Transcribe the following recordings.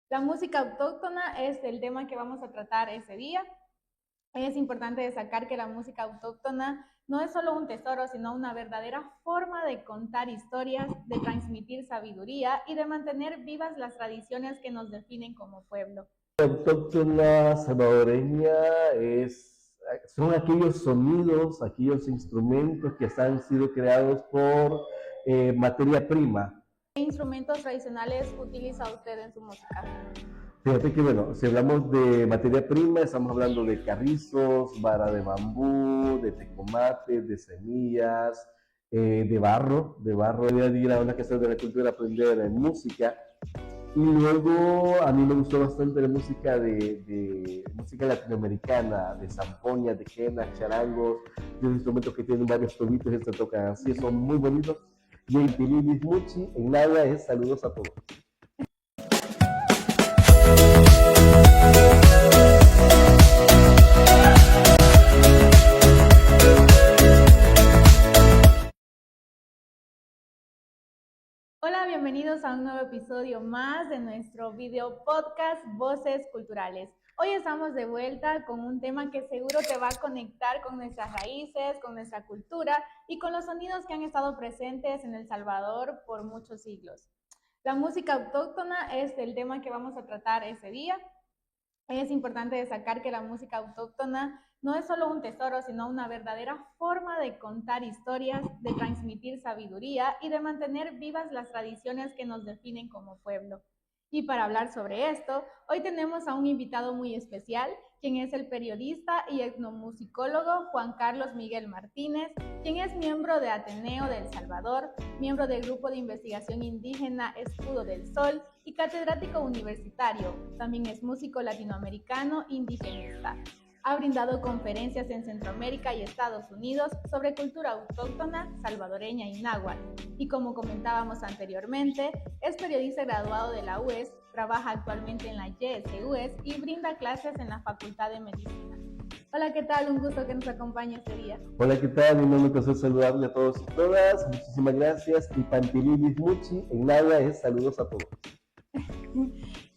La música autóctona es el tema que vamos a tratar ese día. Es importante destacar que la música autóctona no es solo un tesoro, sino una verdadera forma de contar historias, de transmitir sabiduría y de mantener vivas las tradiciones que nos definen como pueblo. Autóctona salvadoreña son aquellos sonidos, aquellos instrumentos que han sido creados por materia prima. ¿Qué instrumentos tradicionales utiliza usted en su música? Fíjate que, bueno, si hablamos de materia prima, estamos hablando de carrizos, vara de bambú, de tecomate, de semillas, de barro. Voy a ir a una casa de la cultura a aprender música. Y luego a mí me gustó bastante la música de música latinoamericana, de zampoña, de quena, charangos, de instrumentos que tienen varios tobitos y se tocan así, son muy bonitos. Y en Pililis Muchi, en nada es saludos a todos. Hola, bienvenidos a un nuevo episodio más de nuestro video podcast Voces Culturales. Hoy estamos de vuelta con un tema que seguro te va a conectar con nuestras raíces, con nuestra cultura y con los sonidos que han estado presentes en El Salvador por muchos siglos. La música autóctona es el tema que vamos a tratar ese día. Es importante destacar que la música autóctona no es solo un tesoro, sino una verdadera forma de contar historias, de transmitir sabiduría y de mantener vivas las tradiciones que nos definen como pueblo. Y para hablar sobre esto, hoy tenemos a un invitado muy especial, quien es el periodista y etnomusicólogo Juan Carlos Miguel Martínez, quien es miembro de Ateneo de El Salvador, miembro del Grupo de Investigación Indígena Escudo del Sol y catedrático universitario. También es músico latinoamericano indigenista. Ha brindado conferencias en Centroamérica y Estados Unidos sobre cultura autóctona salvadoreña y náhuatl. Y como comentábamos anteriormente, es periodista graduado de la UES, trabaja actualmente en la YSUES y brinda clases en la Facultad de Medicina. Hola, ¿qué tal? Un gusto que nos acompañe este día. Hola, ¿qué tal? Mi nombre es saludarle a todos y todas. Muchísimas gracias. Y Pantililis Muchi, en nada es saludos a todos.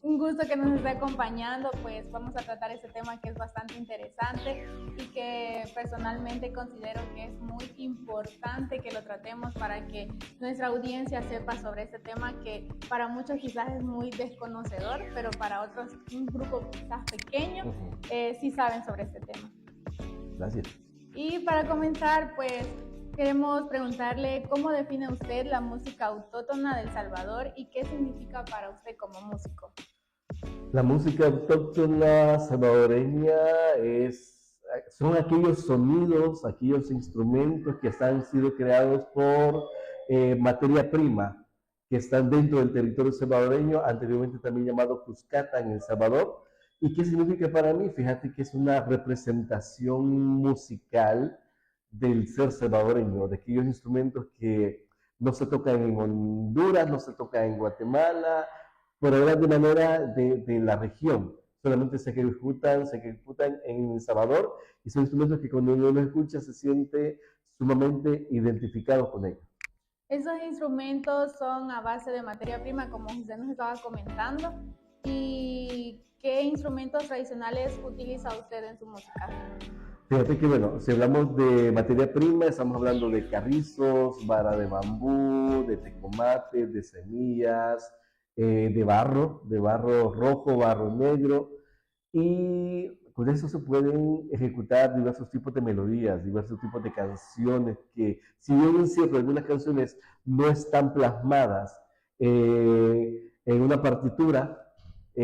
Un gusto que nos esté acompañando, pues vamos a tratar este tema que es bastante interesante y que personalmente considero que es muy importante que lo tratemos para que nuestra audiencia sepa sobre este tema que para muchos quizás es muy desconocedor, pero para otros, un grupo quizás pequeño, sí saben sobre este tema. Gracias. Y para comenzar, pues queremos preguntarle cómo define usted la música autóctona de El Salvador y qué significa para usted como músico. La música autóctona salvadoreña son aquellos sonidos, aquellos instrumentos que han sido creados por materia prima, que están dentro del territorio salvadoreño, anteriormente también llamado Cuscata en El Salvador. ¿Y qué significa para mí? Fíjate que es una representación musical del ser salvadoreño, de aquellos instrumentos que no se tocan en Honduras, no se tocan en Guatemala, por hablar de manera de la región. Solamente se ejecutan en El Salvador y son instrumentos que cuando uno los escucha se siente sumamente identificado con ellos. Esos instrumentos son a base de materia prima, como usted nos estaba comentando. ¿Y qué instrumentos tradicionales utiliza usted en su música? Fíjate que, bueno, si hablamos de materia prima, estamos hablando de carrizos, vara de bambú, de tecomate, de semillas, de barro rojo, barro negro, y con eso se pueden ejecutar diversos tipos de melodías, diversos tipos de canciones que, si bien es cierto, algunas canciones no están plasmadas en una partitura,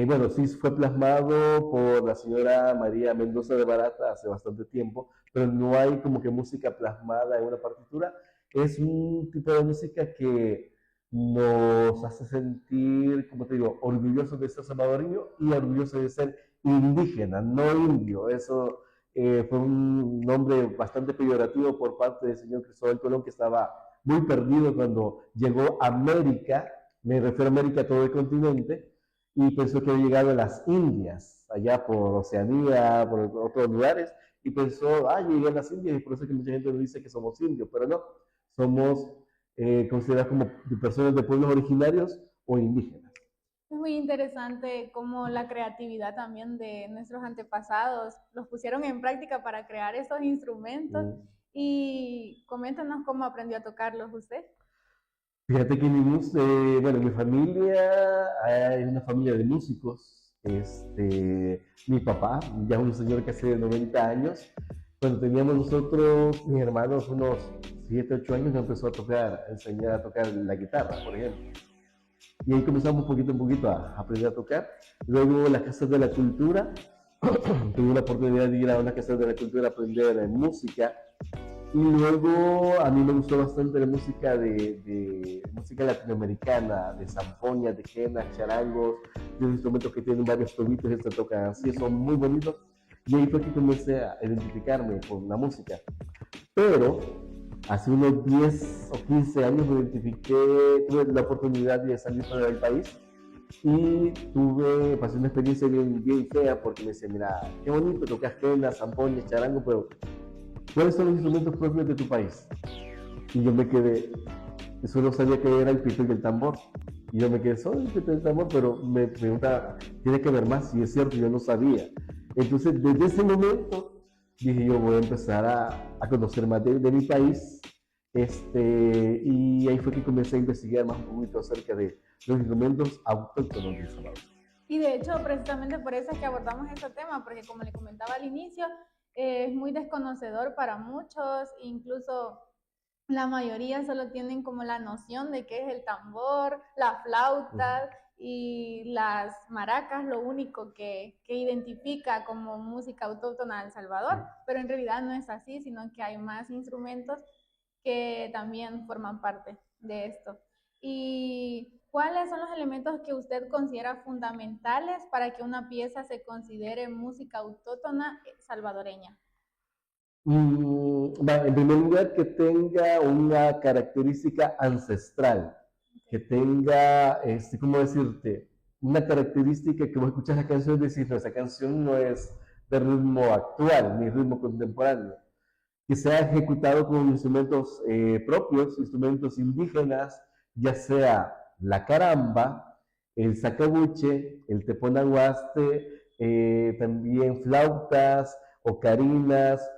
bueno, sí fue plasmado por la señora María Mendoza de Barata hace bastante tiempo, pero no hay como que música plasmada en una partitura. Es un tipo de música que nos hace sentir, como te digo, orgullosos de ser salvadoreño y orgullosos de ser indígena, no indio. Eso fue un nombre bastante peyorativo por parte del señor Cristóbal Colón, que estaba muy perdido cuando llegó a América, me refiero a América, todo el continente, y pensó que había llegado a las Indias, allá por Oceanía, por otros lugares, y pensó, llegué a las Indias, y por eso es que mucha gente nos dice que somos indios, pero no, somos considerados como personas de pueblos originarios o indígenas. Es muy interesante cómo la creatividad también de nuestros antepasados los pusieron en práctica para crear esos instrumentos. Mm. Y coméntanos cómo aprendió a tocarlos usted. Fíjate que bueno, mi familia es una familia de músicos. Mi papá, ya es un señor que hace 90 años, cuando teníamos nosotros, mis hermanos, unos 7, 8 años, nos empezó a tocar, a enseñar a tocar la guitarra, por ejemplo. Y ahí comenzamos poquito a poquito a aprender a tocar. Luego las casas de la cultura, tuve la oportunidad de ir a una casa de la cultura a aprender música. Y luego a mí me gustó bastante la música de música latinoamericana, de zampoña, de quenas, charangos, de instrumentos que tienen varios tobitos y se tocan así, son muy bonitos. Y ahí fue que comencé a identificarme con la música. Pero hace unos 10 o 15 años me identifiqué, tuve la oportunidad de salir fuera del país y pasé una experiencia bien, bien fea porque me decía, mira, qué bonito, tocas quenas, zampoña, charango, pero ¿cuáles son los instrumentos propios de tu país? Y yo me quedé, solo sabía que era el pito y el tambor. Y yo me quedé, solo el pito y el tambor, pero me preguntaba, tiene que ver más, y es cierto, yo no sabía. Entonces, desde ese momento, dije yo voy a empezar a conocer más de mi país. Y ahí fue que comencé a investigar más un poquito acerca de los instrumentos autóctonos de El Salvador. Y de hecho, precisamente por eso es que abordamos este tema, porque como le comentaba al inicio, es muy desconocedor para muchos, incluso la mayoría solo tienen como la noción de qué es el tambor, la flauta y las maracas, lo único que identifica como música autóctona de El Salvador, pero en realidad no es así, sino que hay más instrumentos que también forman parte de esto. ¿Y cuáles son los elementos que usted considera fundamentales para que una pieza se considere música autóctona salvadoreña? En primer lugar, que tenga una característica ancestral, que tenga, ¿cómo decirte? Una característica que vos escuchas la canción y decís, no, esa canción no es de ritmo actual, ni ritmo contemporáneo, que sea ejecutado con instrumentos propios, instrumentos indígenas, ya sea la caramba, el sacabuche, el teponaguaste, también flautas, ocarinas,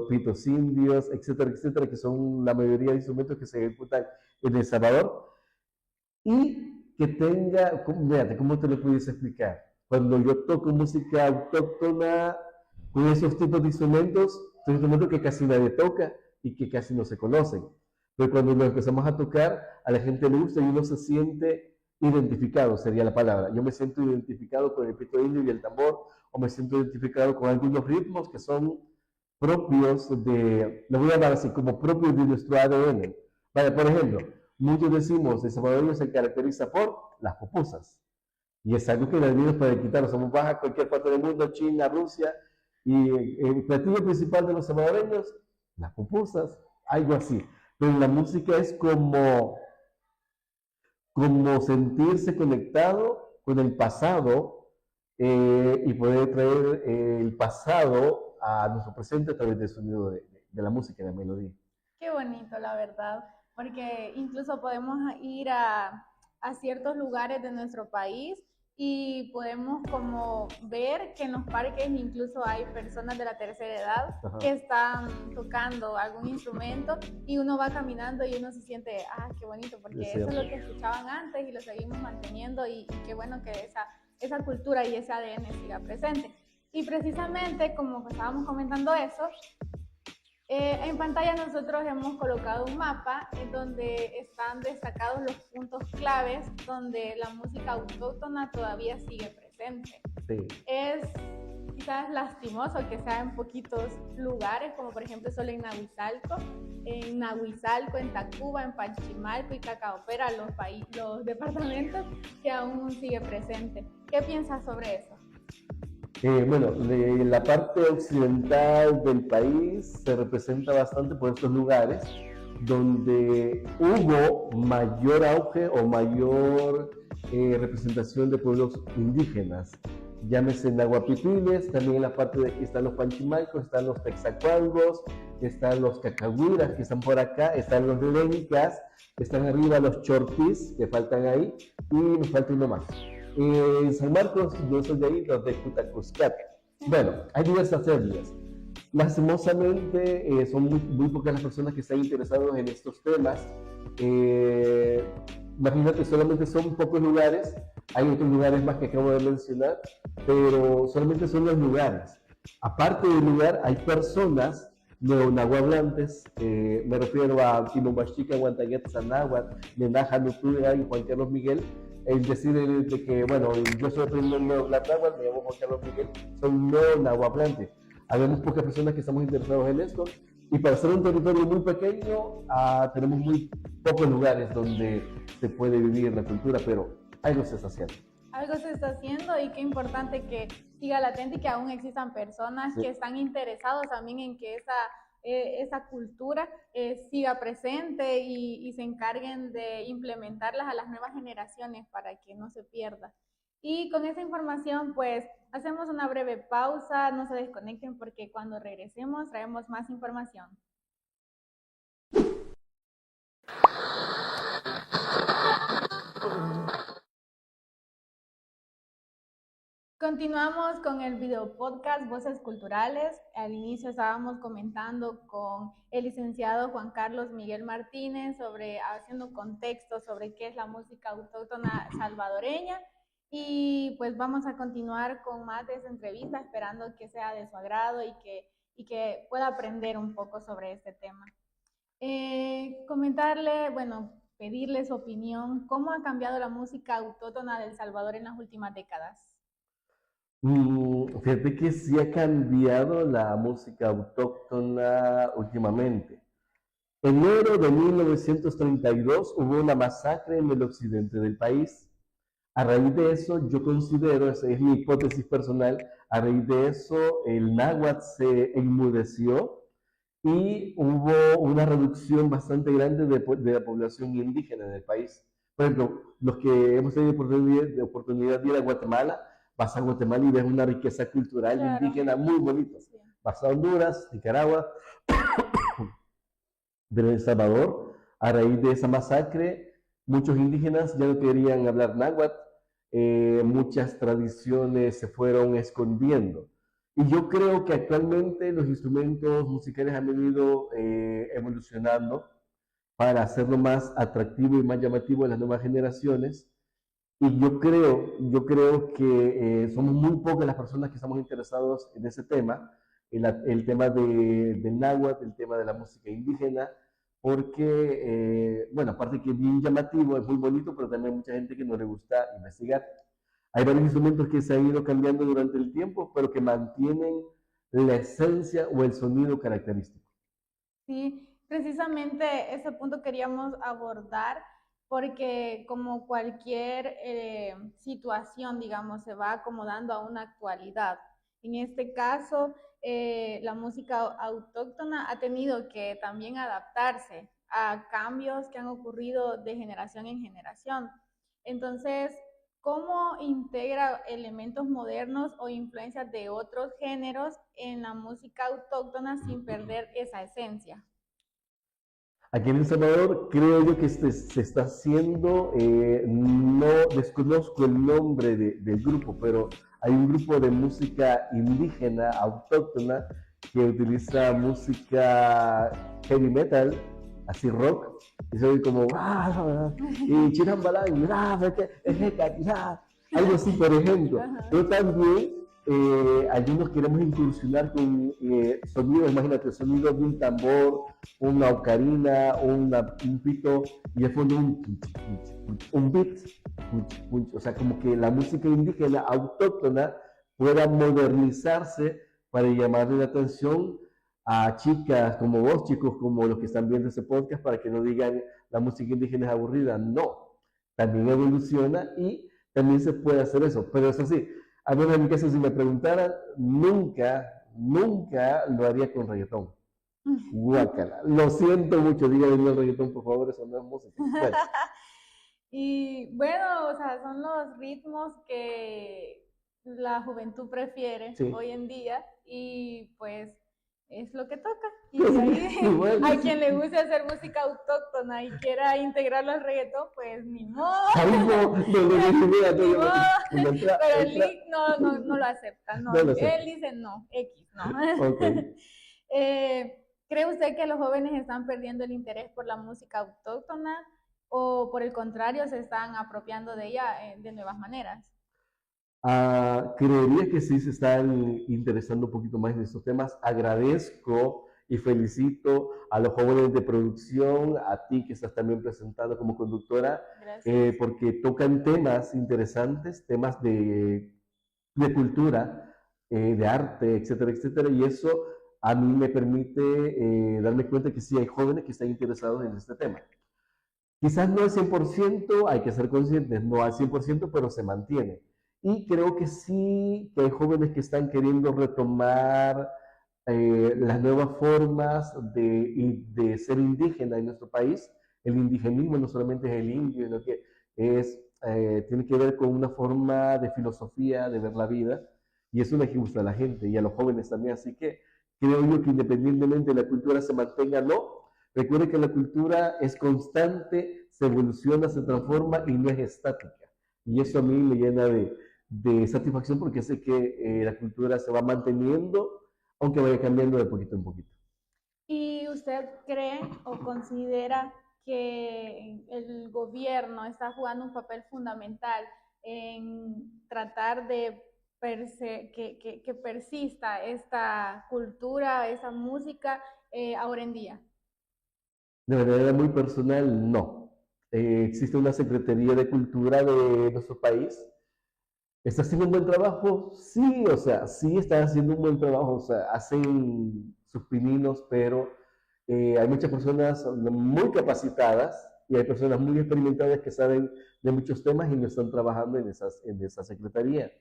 pitos indios, etcétera, etcétera, que son la mayoría de instrumentos que se ejecutan en El Salvador. Y que tenga, fíjate, ¿cómo te lo pudiese explicar? Cuando yo toco música autóctona con esos tipos de instrumentos, son instrumentos que casi nadie toca y que casi no se conocen. Pero cuando lo empezamos a tocar, a la gente le gusta y uno se siente identificado, sería la palabra. Yo me siento identificado con el pito indio y el tambor, o me siento identificado con algunos ritmos que son propios lo voy a llamar así, como propios de nuestro ADN. Vale, por ejemplo, muchos decimos, el salvadoreño se caracteriza por las pupusas. Y es algo que nadie nos puede quitar. Somos baja a cualquier parte del mundo, China, Rusia, y el platillo principal de los salvadoreños, las pupusas, algo así. Pero la música es como sentirse conectado con el pasado y poder traer el pasado a nuestro presente a través del sonido de la música y la melodía. Qué bonito, la verdad, porque incluso podemos ir a ciertos lugares de nuestro país y podemos como ver que en los parques incluso hay personas de la tercera edad Ajá. que están tocando algún instrumento y uno va caminando y uno se siente, qué bonito, porque eso es lo que escuchaban antes y lo seguimos manteniendo y qué bueno que esa cultura y ese ADN siga presente. Y precisamente como estábamos comentando eso, en pantalla nosotros hemos colocado un mapa en donde están destacados los puntos claves donde la música autóctona todavía sigue presente. Sí. Es quizás lastimoso que sea en poquitos lugares, como por ejemplo solo en Nahuizalco, en Tacuba, en Panchimalco y Cacaopera, los departamentos que aún sigue presente. ¿Qué piensas sobre eso? Bueno, de la parte occidental del país se representa bastante por estos lugares donde hubo mayor auge o mayor representación de pueblos indígenas. Llámese Nahuapipiles, también en la parte de aquí están los Panchimalcos, están los Texacuangos, están los Cacahuiras que están por acá, están los Lencas, están arriba los Chortis que faltan ahí y nos falta uno más. En San Marcos, yo soy de ahí, los de Cutacuscat. Bueno, hay diversas etnias. Lastimosamente, son muy pocas las personas que están interesadas en estos temas. Eh, Imagínate, solamente son pocos lugares, hay otros lugares más que acabo de mencionar, pero solamente son los lugares. Aparte del lugar, hay personas neonahuablantes, me refiero a Timomachica, Guantaguet, Zanáhuatl, Nenaja, Nutuga y Juan Carlos Miguel, es decir, de que, bueno, yo soy aprendiendo la náhuatl, me llamo Juan Carlos Miguel, son neonahuablantes. Habemos pocas personas que estamos interesados en esto, y para ser un territorio muy pequeño, tenemos muy pocos lugares donde se puede vivir la cultura, pero algo se está haciendo. Algo se está haciendo y qué importante que siga latente y que aún existan personas que están interesados también en que esa cultura siga presente y se encarguen de implementarlas a las nuevas generaciones para que no se pierda. Y con esa información, pues hacemos una breve pausa, no se desconecten porque cuando regresemos traemos más información. Continuamos con el video podcast Voces Culturales. Al inicio estábamos comentando con el licenciado Juan Carlos Miguel Martínez haciendo contexto sobre qué es la música autóctona salvadoreña. Y pues vamos a continuar con más de esa entrevista, esperando que sea de su agrado y que pueda aprender un poco sobre este tema. Pedirle su opinión, ¿cómo ha cambiado la música autóctona de El Salvador en las últimas décadas? Fíjate que sí ha cambiado la música autóctona últimamente. En enero de 1932 hubo una masacre en el occidente del país. A raíz de eso, yo considero, esa es mi hipótesis personal, a raíz de eso el náhuatl se enmudeció y hubo una reducción bastante grande de la población indígena en el país. Por ejemplo, los que hemos tenido oportunidad de ir a Guatemala, vas a Guatemala y ves una riqueza cultural indígena muy bonita. Sí. Vas a Honduras, Nicaragua, de El Salvador, a raíz de esa masacre, muchos indígenas ya no querían hablar náhuatl, muchas tradiciones se fueron escondiendo. Y yo creo que actualmente los instrumentos musicales han venido evolucionando para hacerlo más atractivo y más llamativo a las nuevas generaciones. Y yo creo que somos muy pocas las personas que estamos interesados en ese tema, el tema del náhuatl, el tema de la música indígena, porque, bueno, aparte que es bien llamativo, es muy bonito, pero también hay mucha gente que no le gusta investigar. Hay varios instrumentos que se han ido cambiando durante el tiempo, pero que mantienen la esencia o el sonido característico. Sí, precisamente ese punto queríamos abordar porque como cualquier situación, digamos, se va acomodando a una actualidad. En este caso, la música autóctona ha tenido que también adaptarse a cambios que han ocurrido de generación en generación. Entonces, ¿cómo integra elementos modernos o influencias de otros géneros en la música autóctona sin perder esa esencia? Aquí en El Salvador creo yo que se está haciendo, no desconozco el nombre del grupo, pero hay un grupo de música indígena, autóctona, que utiliza música heavy metal, así rock, y se oye como y chirambalán, algo así, por ejemplo. Pero también algunos queremos incursionar con sonidos, imagínate, sonidos de un tambor, una ocarina, un pito, y de fondo un beat, o sea, como que la música indígena autóctona pueda modernizarse para llamarle la atención a chicas como vos, chicos como los que están viendo este podcast, para que no digan la música indígena es aburrida. No, también evoluciona y también se puede hacer eso, pero eso sí, a mí en mi caso si me preguntaran, nunca lo haría con reggaetón. Guácala. Lo siento mucho, díganme el reggaetón, por favor, eso no es música. Bueno. Y bueno, o sea, son los ritmos que la juventud prefiere hoy en día y pues es lo que toca. Y ahí, Bueno, a sí. quien le guste hacer música autóctona y quiera integrarlo al reggaetón, pues ni modo. Ay, no, mira, Ni modo. Pero el entra, Lick no lo acepta, no. no lo sé. Él dice no, X, no. Ok. ¿Cree usted que los jóvenes están perdiendo el interés por la música autóctona o por el contrario se están apropiando de ella de nuevas maneras? Creería que sí se están interesando un poquito más en estos temas. Agradezco y felicito a los jóvenes de producción, a ti que estás también presentando como conductora, Gracias. porque tocan temas interesantes, temas de cultura, de arte, etcétera, etcétera, y eso a mí me permite darme cuenta que sí hay jóvenes que están interesados en este tema. Quizás no al 100%, hay que ser conscientes, no al 100%, pero se mantiene. Y creo que sí, que hay jóvenes que están queriendo retomar las nuevas formas de ser indígena en nuestro país. El indigenismo no solamente es el indio, sino que tiene que ver con una forma de filosofía, de ver la vida, y eso le gusta a la gente y a los jóvenes también. Así que creo yo que independientemente de la cultura se mantenga, no. Recuerde que la cultura es constante, se evoluciona, se transforma y no es estática. Y eso a mí me llena de satisfacción porque sé que la cultura se va manteniendo, aunque vaya cambiando de poquito en poquito. ¿Y usted cree o considera que el gobierno está jugando un papel fundamental en tratar de que persista esta cultura, esta música ahora en día? De manera muy personal, no. Existe una Secretaría de Cultura de nuestro país. ¿Está haciendo un buen trabajo? Sí, o sea, sí están haciendo un buen trabajo, o sea, hacen sus pininos, pero hay muchas personas muy capacitadas y hay personas muy experimentadas que saben de muchos temas y no están trabajando en esa secretaría.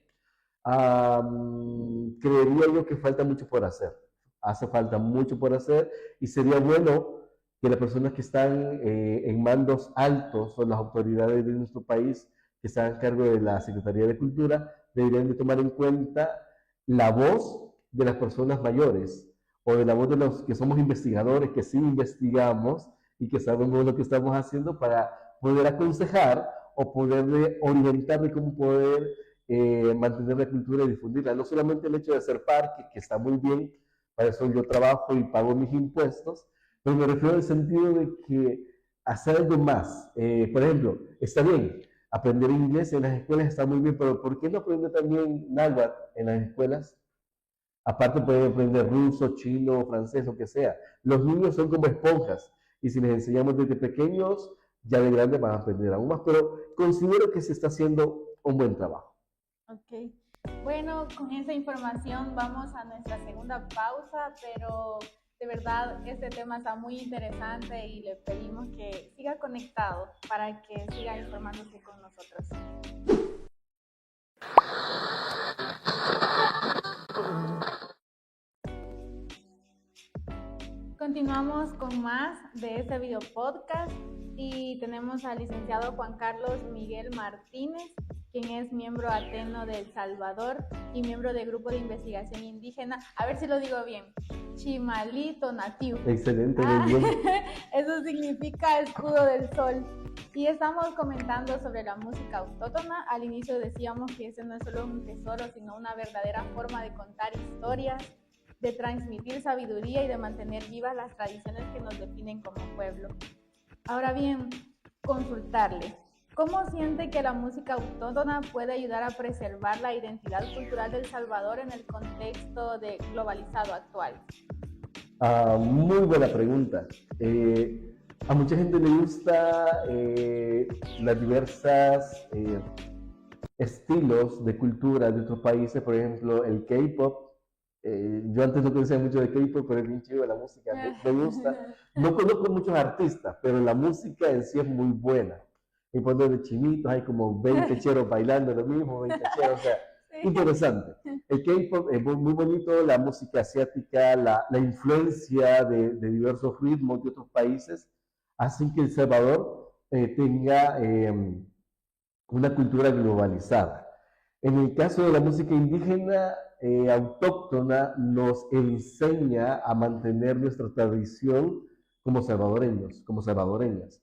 Creería yo que falta mucho por hacer. Hace falta mucho por hacer y sería bueno que las personas que están en mandos altos o las autoridades de nuestro país que están a cargo de la Secretaría de Cultura deberían de tomar en cuenta la voz de las personas mayores o de la voz de los que somos investigadores, que sí investigamos y que sabemos lo que estamos haciendo para poder aconsejar o poder orientar de cómo poder mantener la cultura y difundirla. No solamente el hecho de hacer parque, que está muy bien, para eso yo trabajo y pago mis impuestos, pero me refiero al sentido de que hacer algo más. Por ejemplo, está bien, aprender inglés en las escuelas está muy bien, pero ¿por qué no aprender también náhuatl en las escuelas? Aparte pueden aprender ruso, chino, francés, lo que sea. Los niños son como esponjas y si les enseñamos desde pequeños, ya de grandes van a aprender aún más, pero considero que se está haciendo un buen trabajo. Ok. Bueno, con esa información vamos a nuestra segunda pausa, pero de verdad este tema está muy interesante y le pedimos que siga conectado para que siga informándose con nosotros. Continuamos con más de este video podcast y tenemos al licenciado Juan Carlos Miguel Martínez, quien es miembro ateno de El Salvador y miembro del grupo de investigación indígena, a ver si lo digo bien, Chimalito Natiu. Excelente, muy bien. Eso significa escudo del sol. Y estamos comentando sobre la música autóctona. Al inicio decíamos que ese no es solo un tesoro, sino una verdadera forma de contar historias, de transmitir sabiduría y de mantener vivas las tradiciones que nos definen como pueblo. Ahora bien, consultarle, ¿cómo siente que la música autóctona puede ayudar a preservar la identidad cultural de El Salvador en el contexto globalizado actual? Muy buena pregunta. A mucha gente le gusta las diversas estilos de cultura de otros países, por ejemplo, el K-pop. Yo antes no conocía mucho de K-pop, pero es bien chido la música, me gusta. No conozco muchos artistas, pero la música en sí es muy buena. Y cuando de chinitos hay como 20 cheros bailando lo mismo, 20 cheros, o sea, sí. Interesante. El K-pop es muy bonito, la música asiática, la influencia de diversos ritmos de otros países, hacen que El Salvador tenga una cultura globalizada. En el caso de la música indígena, autóctona, nos enseña a mantener nuestra tradición como salvadoreños, como salvadoreñas.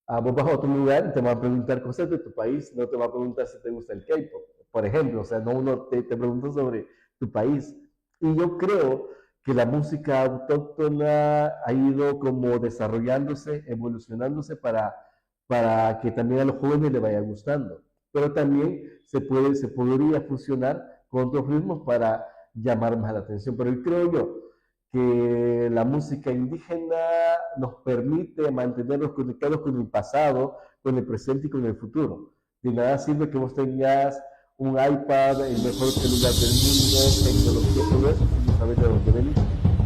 Vos vas a otro lugar y te van a preguntar cosas de tu país, no te va a preguntar si te gusta el K-pop, por ejemplo, o sea, no uno te pregunta sobre tu país. Y yo creo que la música autóctona ha ido como desarrollándose, evolucionándose para que también a los jóvenes les vaya gustando. Pero también se podría fusionar con otros ritmos para llamar más la atención. Pero yo creo yo que la música indígena nos permite mantenernos conectados con el pasado, con el presente y con el futuro. De nada sirve que vos tengas un iPad, el mejor celular del mundo, tecnología, todo eso, si no sabes de dónde venís.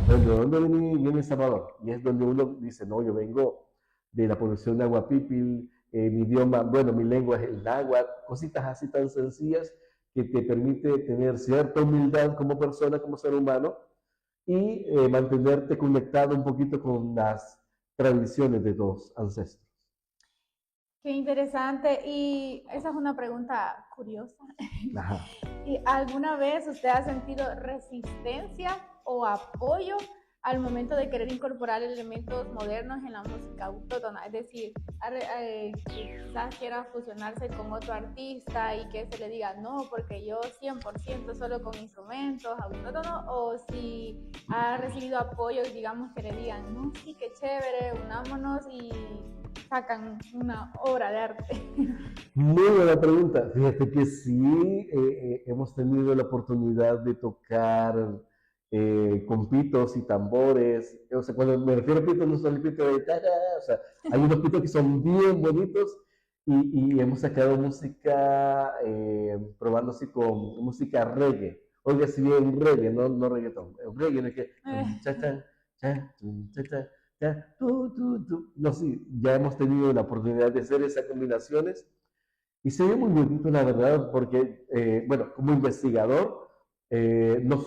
De dónde viene Salvador. Y es donde uno dice, no, yo vengo de la población de Aguapipil, mi idioma, bueno, mi lengua es el náhuatl, cositas así tan sencillas que te permite tener cierta humildad como persona, como ser humano, y mantenerte conectado un poquito con las tradiciones de los ancestros. Qué interesante. Y esa es una pregunta curiosa. Ajá. ¿Y alguna vez usted ha sentido resistencia o apoyo al momento de querer incorporar elementos modernos en la música autóctona? Es decir, quizás quiera fusionarse con otro artista y que se le diga no, porque yo 100% solo con instrumentos autóctonos, o si ha recibido apoyo, digamos, que le digan, no, sí, qué chévere, unámonos y sacan una obra de arte. Muy buena pregunta. Fíjate que sí, hemos tenido la oportunidad de tocar con pitos y tambores. O sea, cuando me refiero a pitos, no son el pito de tada, o sea, hay unos pitos que son bien bonitos y hemos sacado música, probando así con música reggae. Oiga, si bien reggae, no reggaeton, reggae, es que cha, cha, cha, cha, cha, ya, no, sí, ya hemos tenido la oportunidad de hacer esas combinaciones y se ve muy bonito, la verdad, porque, bueno, como investigador, no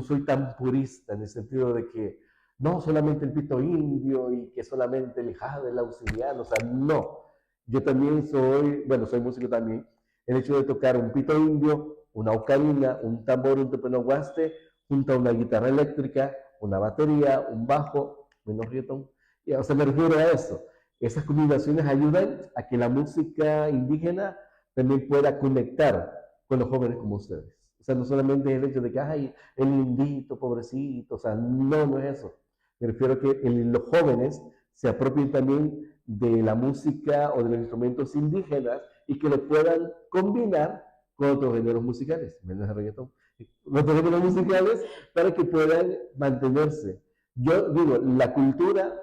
soy tan purista en el sentido de que no solamente el pito indio y que solamente el jade, el auxiliano, o sea, no. Yo también soy, bueno, soy músico también. El hecho de tocar un pito indio, una ocarina, un tambor, un tepenoguaste, junto a una guitarra eléctrica, una batería, un bajo, menos reggaetón. O sea, me refiero a eso. Esas combinaciones ayudan a que la música indígena también pueda conectar con los jóvenes como ustedes. O sea, no solamente el hecho de que, ay, el indito, pobrecito, o sea, no es eso. Me refiero a que los jóvenes se apropien también de la música o de los instrumentos indígenas y que lo puedan combinar con otros géneros musicales, menos el reggaetón, otros géneros musicales para que puedan mantenerse. Yo digo, la cultura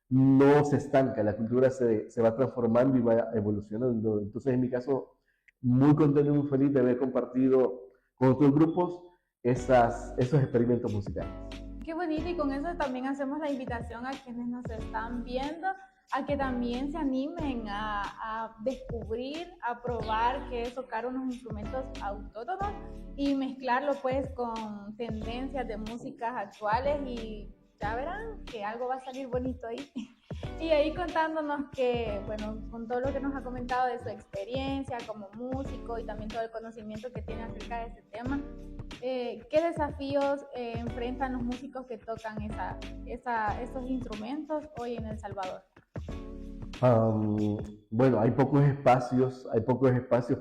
no se estanca, la cultura se va transformando y va evolucionando. Entonces, en mi caso, muy contento y muy feliz de haber compartido con otros grupos esos experimentos musicales. Qué bonito, y con eso también hacemos la invitación a quienes nos están viendo a que también se animen a descubrir, a probar qué es tocar unos instrumentos autóctonos y mezclarlo pues con tendencias de músicas actuales, y ya verán que algo va a salir bonito ahí. Y ahí contándonos que, bueno, con todo lo que nos ha comentado de su experiencia como músico y también todo el conocimiento que tiene acerca de este tema, ¿qué desafíos enfrentan los músicos que tocan esos instrumentos hoy en El Salvador? Bueno, hay pocos espacios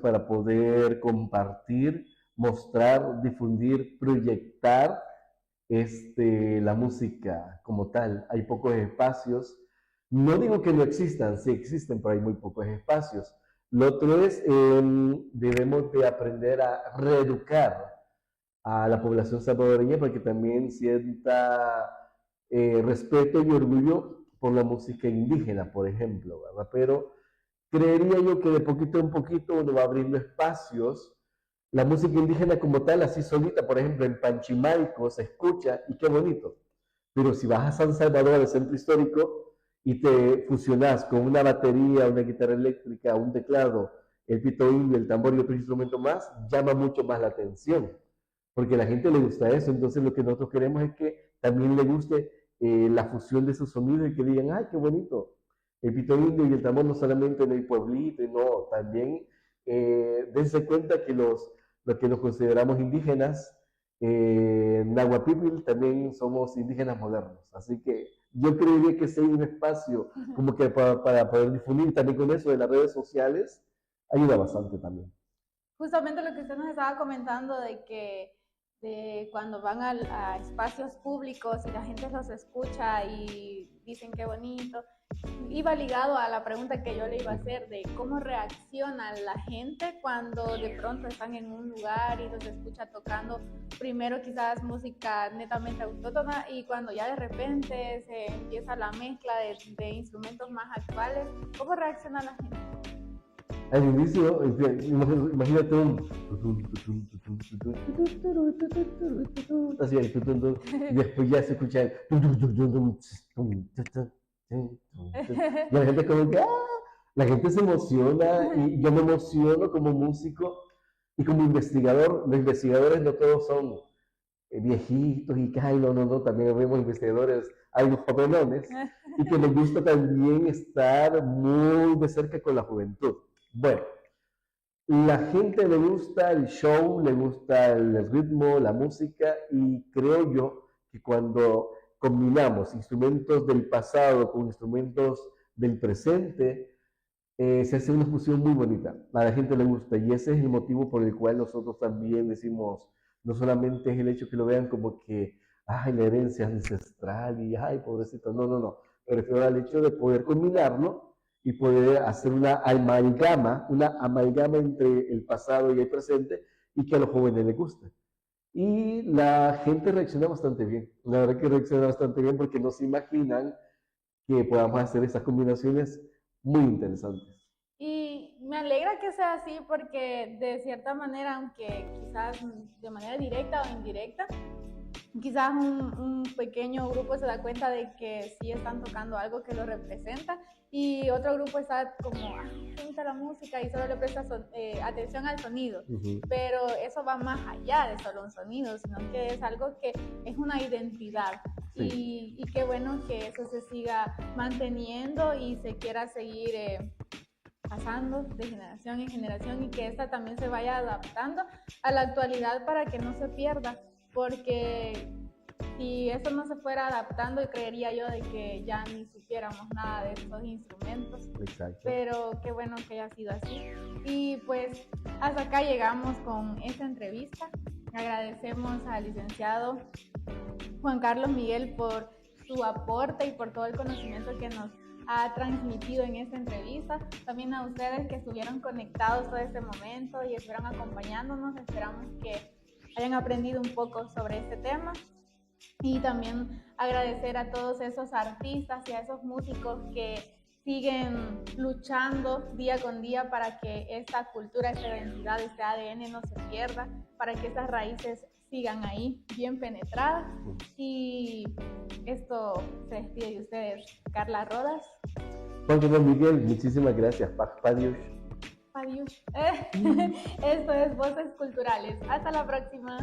para poder compartir, mostrar, difundir, proyectar la música como tal. Hay pocos espacios. No digo que no existan, sí existen, pero hay muy pocos espacios. Lo otro es, debemos de aprender a reeducar a la población salvadoreña para que también sienta respeto y orgullo por la música indígena, por ejemplo, ¿verdad? Pero creería yo que de poquito en poquito uno va abriendo espacios. La música indígena como tal, así solita, por ejemplo, en Panchimalco se escucha y qué bonito. Pero si vas a San Salvador, al centro histórico, y te fusionas con una batería, una guitarra eléctrica, un teclado, el pito indio, el tambor y otro instrumento más, llama mucho más la atención porque a la gente le gusta eso. Entonces lo que nosotros queremos es que también le guste la fusión de esos sonidos y que digan, ay, qué bonito. El pito indio y el tambor no solamente en el pueblito, no, también dense cuenta que los los que nos consideramos indígenas, Nahua People también somos indígenas modernos. Así que yo creería que si hay un espacio como que para poder difundir también con eso de las redes sociales, ayuda bastante también. Justamente lo que usted nos estaba comentando de que cuando van a espacios públicos y la gente los escucha y dicen qué bonito, iba ligado a la pregunta que yo le iba a hacer de cómo reacciona la gente cuando de pronto están en un lugar y los escucha tocando primero quizás música netamente autóctona y cuando ya de repente se empieza la mezcla de instrumentos más actuales, ¿cómo reacciona la gente? Al inicio, imagínate así, y después ya se escucha el y la gente como que la gente se emociona y yo me emociono como músico y como investigador. Los investigadores no todos son viejitos y que, ay, no, también vemos investigadores algo jovelones y que les gusta también estar muy de cerca con la juventud. Bueno, la gente le gusta el show, le gusta el ritmo, la música y creo yo que cuando combinamos instrumentos del pasado con instrumentos del presente, se hace una fusión muy bonita. A la gente le gusta y ese es el motivo por el cual nosotros también decimos, no solamente es el hecho que lo vean como que, ay, la herencia ancestral y, ay, pobrecito, no, me refiero al hecho de poder combinarlo y poder hacer una amalgama entre el pasado y el presente y que a los jóvenes les guste. Y la gente reacciona bastante bien, la verdad que reacciona bastante bien porque no se imaginan que podamos hacer esas combinaciones muy interesantes. Y me alegra que sea así porque de cierta manera, aunque quizás de manera directa o indirecta, quizás un pequeño grupo se da cuenta de que sí están tocando algo que lo representa y otro grupo está como, pinta la música y solo le presta atención al sonido. Pero eso va más allá de solo un sonido, sino que es algo que es una identidad. Sí. Y qué bueno que eso se siga manteniendo y se quiera seguir pasando de generación en generación y que esta también se vaya adaptando a la actualidad para que no se pierda, porque si eso no se fuera adaptando, creería yo de que ya ni supiéramos nada de estos instrumentos. Exacto. Pero qué bueno que haya sido así. Y pues hasta acá llegamos con esta entrevista. Agradecemos al licenciado Juan Carlos Miguel por su aporte y por todo el conocimiento que nos ha transmitido en esta entrevista. También a ustedes que estuvieron conectados todo este momento y estuvieron acompañándonos. Esperamos que hayan aprendido un poco sobre este tema. Y también agradecer a todos esos artistas y a esos músicos que siguen luchando día con día para que esta cultura, esta identidad, este ADN no se pierda, para que estas raíces sigan ahí bien penetradas. Y esto se despide de ustedes, Carla Rodas. Juan Carlos Miguel, muchísimas gracias. Padiush. Esto es Voces Culturales. Hasta la próxima.